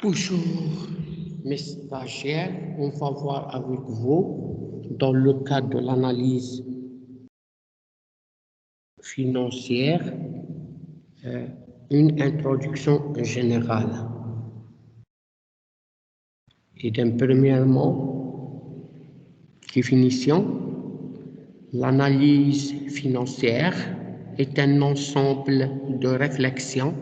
Bonjour mes stagiaires, on va voir avec vous, dans le cadre de l'analyse financière, une introduction générale. Et premièrement, définition, l'analyse financière est un ensemble de réflexions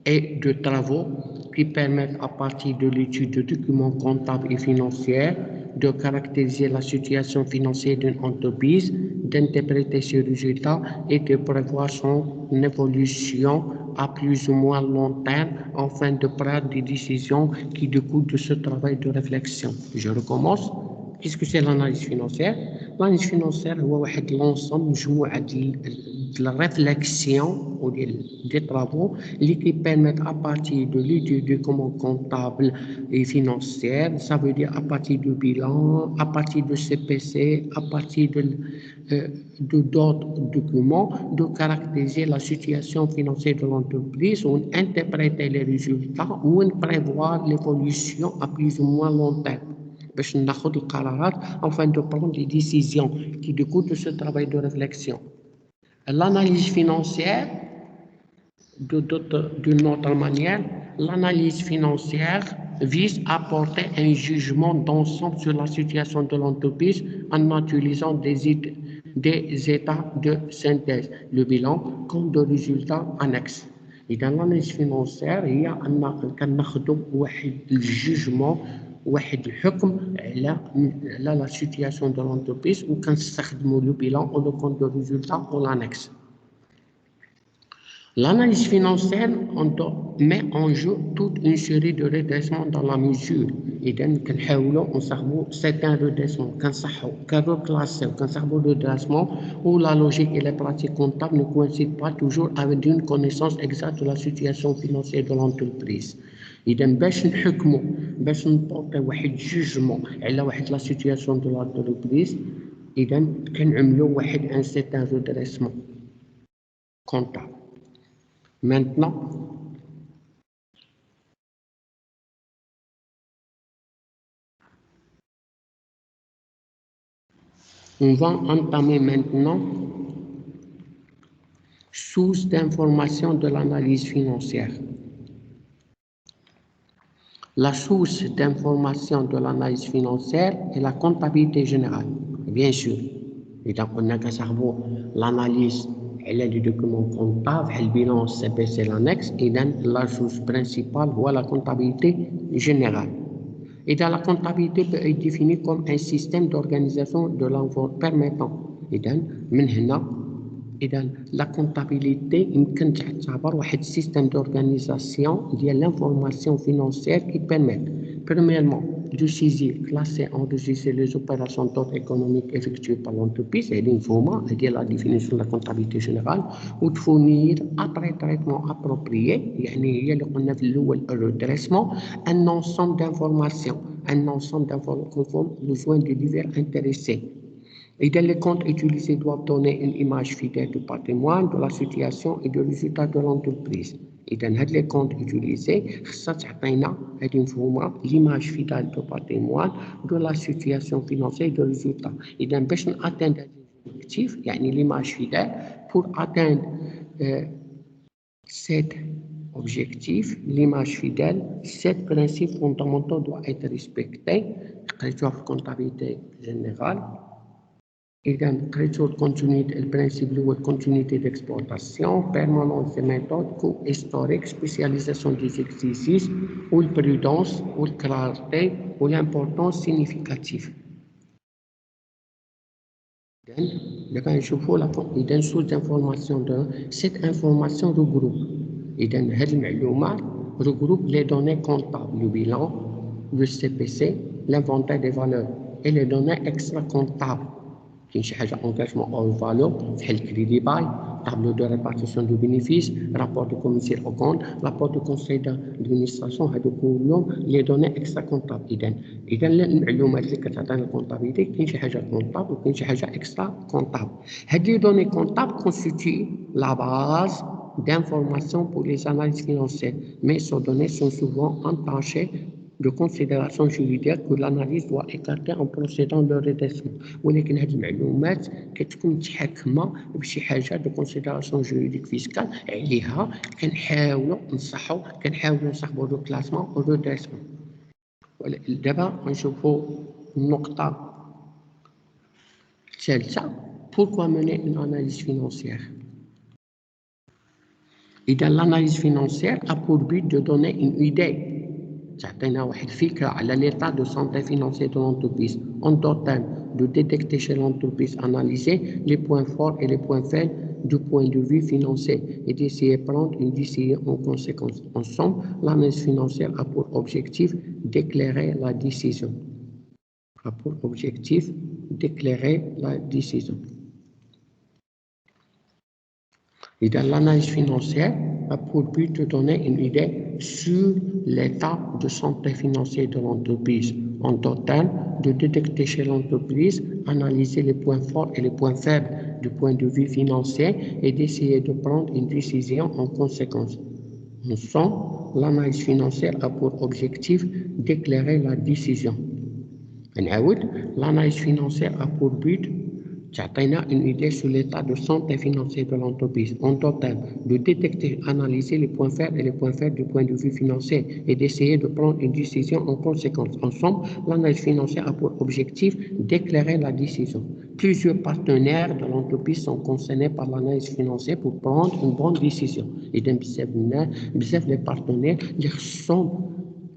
et de travaux qui permettent à partir de l'étude de documents comptables et financiers de caractériser la situation financière d'une entreprise, d'interpréter ses résultats et de prévoir son évolution à plus ou moins long terme afin de prendre des décisions qui découlent de ce travail de réflexion. Je recommence. Qu'est-ce que c'est l'analyse financière? L'analyse financière c'est l'ensemble de la réflexion ou des travaux qui permettent à partir de l'étude du documents comptables et financiers, ça veut dire à partir du bilan, à partir de CPC, à partir de d'autres documents, de caractériser la situation financière de l'entreprise, ou interpréter les résultats ou prévoir l'évolution à plus ou moins long terme. باش ناخذ القرارات afin de prendre des décisions qui découlent de ce travail de réflexion. L'analyse financière, d'une autre manière, l'analyse financière vise à porter un jugement d'ensemble sur la situation de l'entreprise en utilisant des états de synthèse, le bilan comme de résultats annexes. Et dans l'analyse financière, il y a un jugement واحد الحكم على la situation de l'entreprise وكنستخدموا le bilan ou le compte de résultat ou l'annexe. L'analyse financière met en jeu toute une série de redressements dans la mesure. إذا كنحاولوا نصاحبوا certains redressements كنصحوا كنركلاسيو كنصاحبوا redressement où la logique et les pratiques comptables ne coïncident pas toujours avec une connaissance exacte de la situation financière de l'entreprise. إذا باش نحكموا باش نطوطي واحد جوجمون على واحد لا سيتوياسيون دو لانتربريز إذا كنعملوا واحد ان سيتان ريدريسمون كونطابل. Maintenant, on va entamer maintenant source d'information de l'analyse financière. La source d'information de l'analyse financière est la comptabilité générale, bien sûr. Et donc, on a l'analyse elle est du document comptable, le bilan CPC l'annexe, et donc la source principale, voilà la comptabilité générale. Et dans la comptabilité peut être définie comme un système d'organisation de l'envoi permettant. Et donc, la comptabilité يمكن تعتبر واحد système d'organisation ديال l'information financière qui permet premièrement de saisir, classer, enregistrer les opérations d'ordre économique effectuées par l'entreprise, et l'informa, c'est la définition de la comptabilité générale, ou de fournir après traitement approprié, يعني هي اللي قلنا في الأول redressement, un ensemble d'informations conforme aux besoins des divers intéressés. Et dans les comptes utilisés doivent donner une image fidèle du patrimoine, de la situation et du résultat de l'entreprise. Et dans les comptes utilisés, ça تعطينا هذه مفهومة l'image fidèle du patrimoine, de la situation financière et du résultat. Et dans باش atteindre l'objectif, يعني l'image fidèle, pour atteindre cet objectif, l'image fidèle, 7 principes fondamentaux doivent être respectés. La comptabilité générale. إذا قريتو الكونتينيتي البرانسيب اللي هو الكونتينيتي ديكسبلوطاسيون بيرمانونس دي ميثود كو هيستوريك سبيسياليزاسيون دي زيكزيرسيس والبرودونس والكلارتي والامبورطونس سينيفيكاتيف. إذا دابا نشوفو إذا سورس دانفورماسيون دو سيت انفورماسيون regroupe. إذا هاد المعلومات regroupe les données comptables, le bilan, le CPC, l'inventaire des valeurs et les données extra comptables. كاين شي حاجه انكاجمون او فالور بحال الكريدي باي طابلو دو ريبارتيسيون دو بينيفيس رابور دو كوميسير او كونت رابور دو كونساي دادمينستراسيون هادو كلهم لي دوني اكسترا كونطابل. اذا المعلومات اللي كتعطينا الكونطابيلتي كاين شي حاجه كونطابل وكاين شي حاجه اكسترا كونطابل. هاد لي دوني كونطابل كونستيتي لا باز d'informations pour les analyses financières, mais ces données sont souvent entachées de considérations juridiques que l'analyse doit écarter en procédant de redressement. ولكن هذه المعلومات كتكون متحكمة بشي حاجة de considération juridique fiscale عليها كنحاولوا نصاحبوا le classement au redressement. دابا غنشوفوا النقطة الثالثة. Pourquoi mener une analyse financière? إذا l'analyse financière a pour but de donner une idée تعطينا واحد الفكرة على l'état de santé financier de l'entreprise en total, de détecter chez l'entreprise analysée les points forts et les points faibles du point de vue financier et d'essayer de prendre une décision en conséquence. En somme, l'analyse financière a pour objectif d'éclairer la décision. Et dans l'analyse financière a pour but de donner une idée sur l'état de santé financier de l'entreprise en total, de détecter chez l'entreprise, analyser les points forts et les points faibles du point de vue financier et d'essayer de prendre une décision en conséquence. En somme, l'analyse financière a pour objectif d'éclairer la décision. L'analyse financière a pour but تعطينا une idée sur l'état de santé financier de l'entreprise en total, de détecter, analyser les points faibles et les points faibles du point de vue financier et d'essayer de prendre une décision en conséquence. En somme, l'analyse financière a pour objectif d'éclairer la décision. Plusieurs partenaires de l'entreprise sont concernés par l'analyse financière pour prendre une bonne décision. إذا بزاف les partenaires اللي خصهم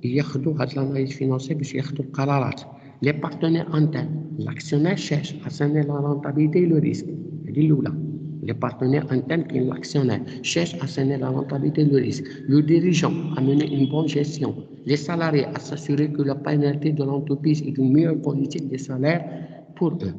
ياخذوا هاد l'analyse financière باش ياخذوا القرارات. Les partenaires internes, l'actionnaire cherche à cerner la rentabilité et le risque. Les partenaires internes qui l'actionnaire cherchent à cerner la rentabilité et le risque. Le dirigeant à mener une bonne gestion. Les salariés à s'assurer que la pénalité de l'entreprise est une meilleure politique des salaires pour eux.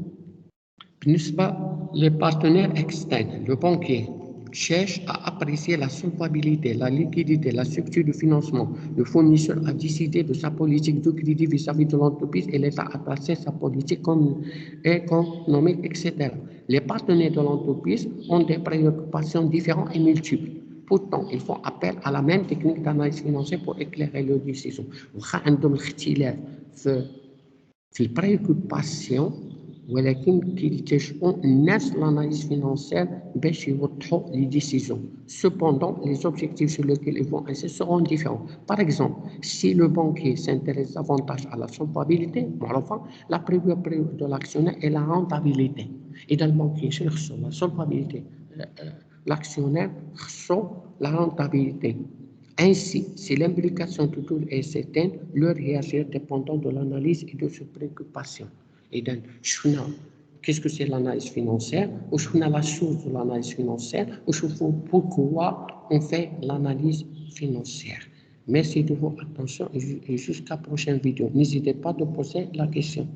Les partenaires externes, le banquier, cherche à apprécier la solvabilité, la liquidité, la structure de financement. Le fournisseur a décidé de sa politique de crédit vis-à-vis de l'entreprise et l'État a placé sa politique économique, etc. Les partenaires de l'entreprise ont des préoccupations différentes et multiples. Pourtant, ils font appel à la même technique d'analyse financière pour éclairer leurs décisions. عندهم اختلاف في البريكوباسيون ولكن كيلتجئوا نفس l'analyse financière باش يوضحوا les décisions. Cependant, les objectifs sur lesquels ils vont insister seront différents. Par exemple, si le banquier s'intéresse davantage à la solvabilité, la priorité de l'actionnaire est la rentabilité. Et dans le banquier, sur la solvabilité, l'actionnaire reçoit la rentabilité. Ainsi, si l'implication de tout est certaine, leur réagir dépendant de l'analyse et de ses préoccupations. Et donc, qu'est-ce que c'est l'analyse financière? Ou la source de l'analyse financière? Ou pourquoi on fait l'analyse financière? Merci de votre attention et jusqu'à la prochaine vidéo. N'hésitez pas à poser la question.